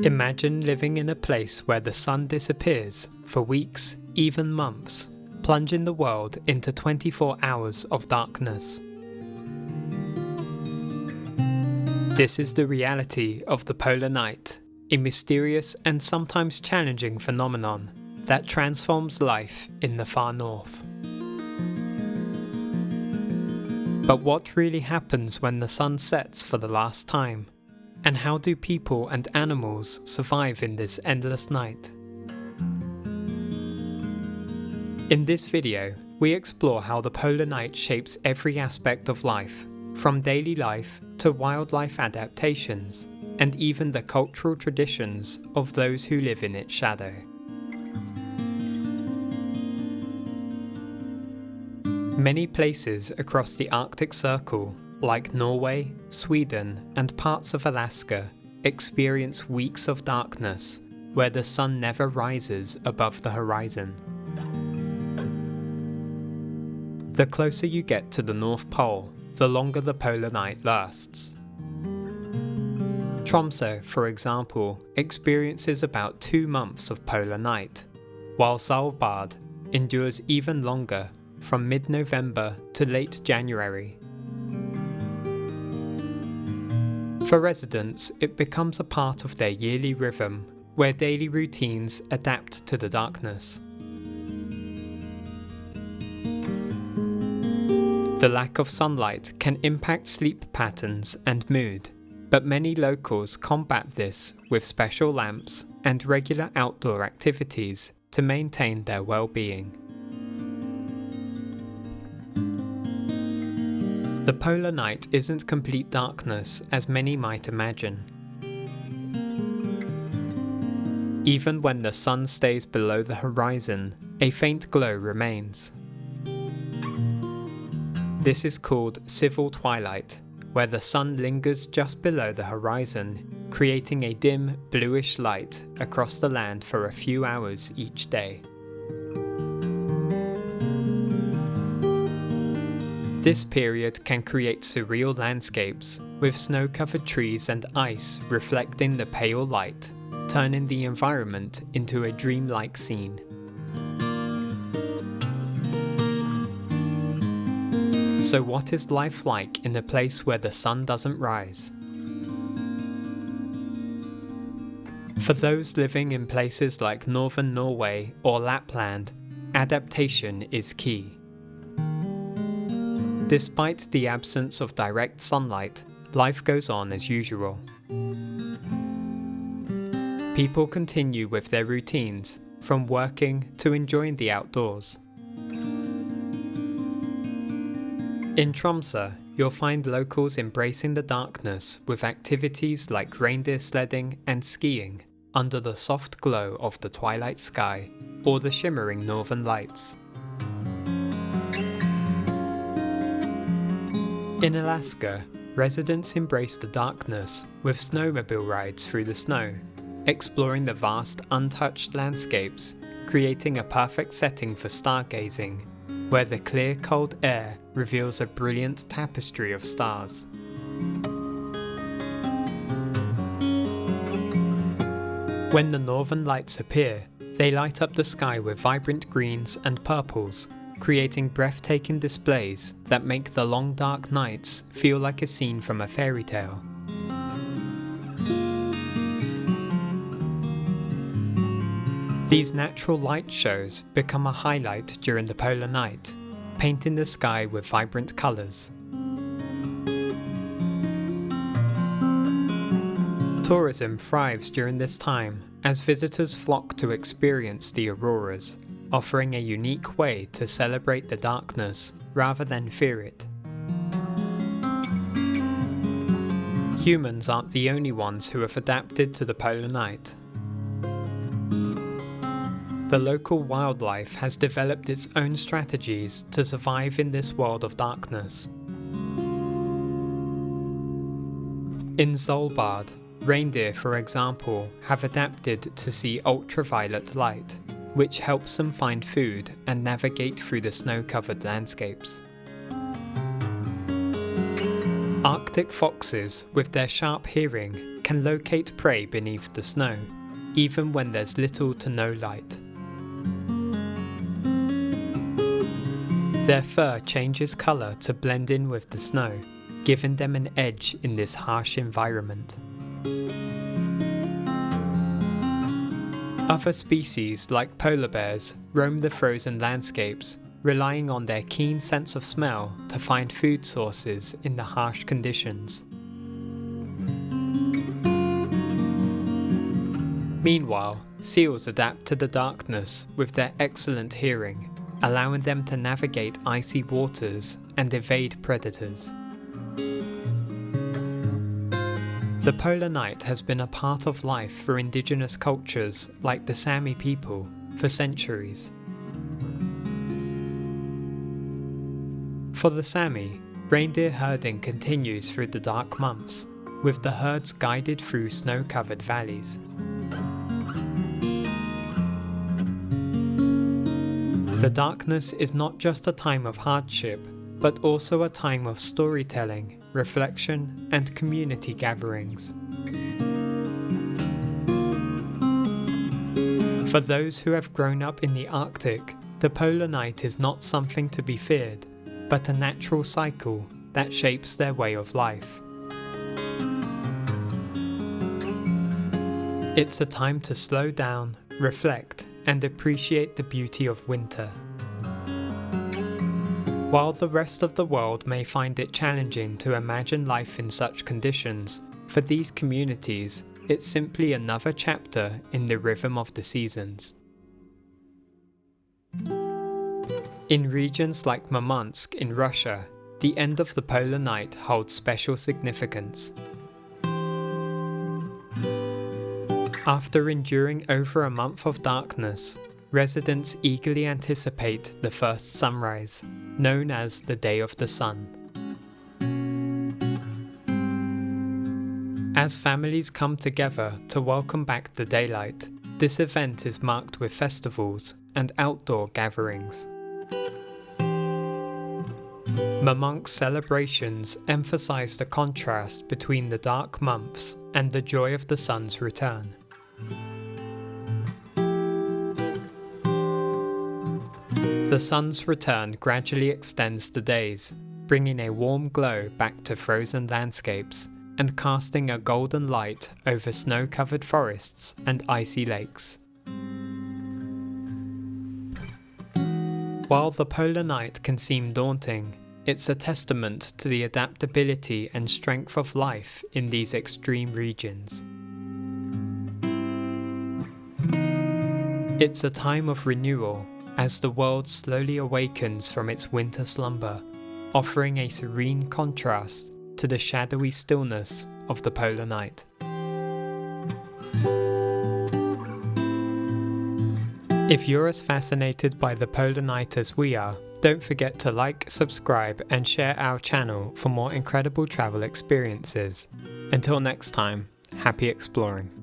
Imagine living in a place where the sun disappears for weeks, even months, plunging the world into 24 hours of darkness. This is the reality of the polar night, a mysterious and sometimes challenging phenomenon that transforms life in the far north. But what really happens when the sun sets for the last time? And how do people and animals survive in this endless night? In this video, we explore how the polar night shapes every aspect of life, from daily life to wildlife adaptations, and even the cultural traditions of those who live in its shadow. Many places across the Arctic Circle, like Norway, Sweden, and parts of Alaska, experience weeks of darkness where the sun never rises above the horizon. The closer you get to the North Pole, the longer the polar night lasts. Tromso, for example, experiences about 2 months of polar night, while Svalbard endures even longer, from mid-November to late January. For residents, it becomes a part of their yearly rhythm, where daily routines adapt to the darkness. The lack of sunlight can impact sleep patterns and mood, but many locals combat this with special lamps and regular outdoor activities to maintain their well-being. The polar night isn't complete darkness as many might imagine. Even when the sun stays below the horizon, a faint glow remains. This is called civil twilight, where the sun lingers just below the horizon, creating a dim, bluish light across the land for a few hours each day. This period can create surreal landscapes, with snow-covered trees and ice reflecting the pale light, turning the environment into a dreamlike scene. So what is life like in a place where the sun doesn't rise? For those living in places like northern Norway or Lapland, adaptation is key. Despite the absence of direct sunlight, life goes on as usual. People continue with their routines, from working to enjoying the outdoors. In Tromso, you'll find locals embracing the darkness with activities like reindeer sledding and skiing under the soft glow of the twilight sky or the shimmering northern lights. In Alaska, residents embrace the darkness with snowmobile rides through the snow, exploring the vast untouched landscapes, creating a perfect setting for stargazing, where the clear cold air reveals a brilliant tapestry of stars. When the northern lights appear, they light up the sky with vibrant greens and purples, creating breathtaking displays that make the long dark nights feel like a scene from a fairy tale. These natural light shows become a highlight during the polar night, painting the sky with vibrant colours. Tourism thrives during this time as visitors flock to experience the auroras, offering a unique way to celebrate the darkness rather than fear it. Humans aren't the only ones who have adapted to the polar night. The local wildlife has developed its own strategies to survive in this world of darkness. In Svalbard, reindeer, for example, have adapted to see ultraviolet light, which helps them find food and navigate through the snow-covered landscapes. Arctic foxes, with their sharp hearing, can locate prey beneath the snow, even when there's little to no light. Their fur changes colour to blend in with the snow, giving them an edge in this harsh environment. Other species, like polar bears, roam the frozen landscapes, relying on their keen sense of smell to find food sources in the harsh conditions. Meanwhile, seals adapt to the darkness with their excellent hearing, allowing them to navigate icy waters and evade predators. The polar night has been a part of life for indigenous cultures like the Sami people for centuries. For the Sami, reindeer herding continues through the dark months, with the herds guided through snow-covered valleys. The darkness is not just a time of hardship, but also a time of storytelling, reflection, and community gatherings. For those who have grown up in the Arctic, the polar night is not something to be feared, but a natural cycle that shapes their way of life. It's a time to slow down, reflect, and appreciate the beauty of winter. While the rest of the world may find it challenging to imagine life in such conditions, for these communities, it's simply another chapter in the rhythm of the seasons. In regions like Murmansk in Russia, the end of the polar night holds special significance. After enduring over a month of darkness, residents eagerly anticipate the first sunrise, known as the Day of the Sun. As families come together to welcome back the daylight, this event is marked with festivals and outdoor gatherings. Murmansk's celebrations emphasize the contrast between the dark months and the joy of the sun's return. The sun's return gradually extends the days, bringing a warm glow back to frozen landscapes and casting a golden light over snow-covered forests and icy lakes. While the polar night can seem daunting, it's a testament to the adaptability and strength of life in these extreme regions. It's a time of renewal, as the world slowly awakens from its winter slumber, offering a serene contrast to the shadowy stillness of the polar night. If you're as fascinated by the polar night as we are, don't forget to like, subscribe, and share our channel for more incredible travel experiences. Until next time, happy exploring.